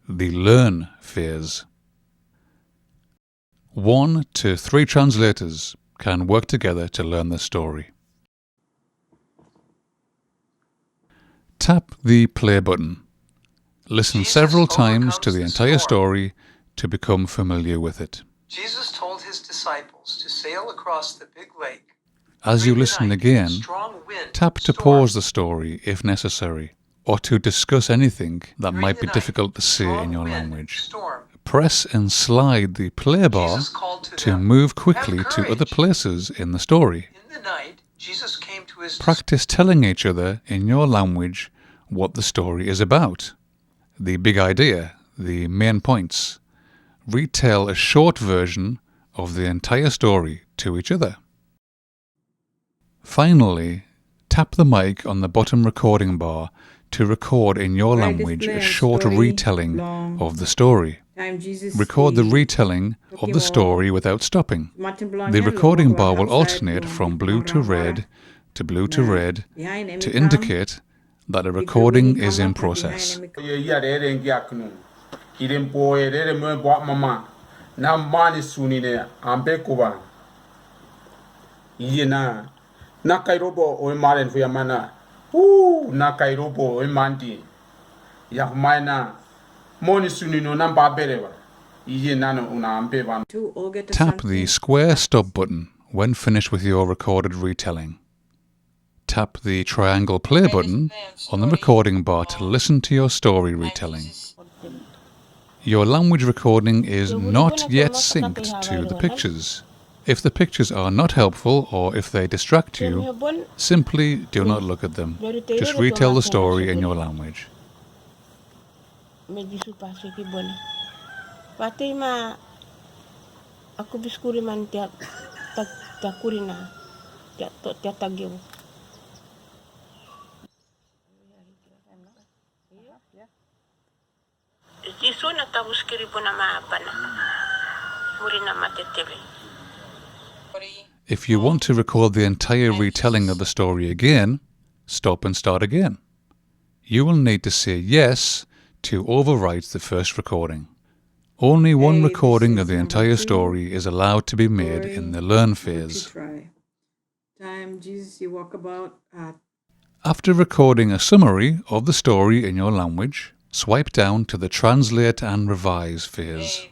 the learn phase. 1 to 3 translators can work together to learn the story. Tap the play button. Listen several times to the entire story to become familiar with it. Jesus told his disciples to sail across the big lake. As you listen again, tap to pause the story if necessary, or to discuss anything that might be difficult to say in your language. Press and slide the play bar to move quickly to other places in the story. Practice telling each other in your language what the story is about, the big idea, the main points. Retell a short version of the entire story to each other. Finally, tap the mic on the bottom recording bar to record in your language a short retelling of the story. Record the retelling of the story without stopping. The recording bar will alternate from blue to red to blue to red to indicate that a recording is in process. Nakairobo o maren fu yamana nakairobo o mandi yakmaina moni sunino namba berewa iye nano una ambe van. Tap the square stop button when finished with your recorded retelling. Tap the triangle play button on the recording bar to listen to your story retelling. Your language recording is not yet synced to the pictures. If the pictures are not helpful or if they distract you, simply do not look at them. Just retell the story in your language. If you want to record the entire retelling of the story again, stop and start again. You will need to say yes to overwrite the first recording. Only one recording of the entire story is allowed to be made in the learn phase. After recording a summary of the story in your language, swipe down to the translate and revise phase.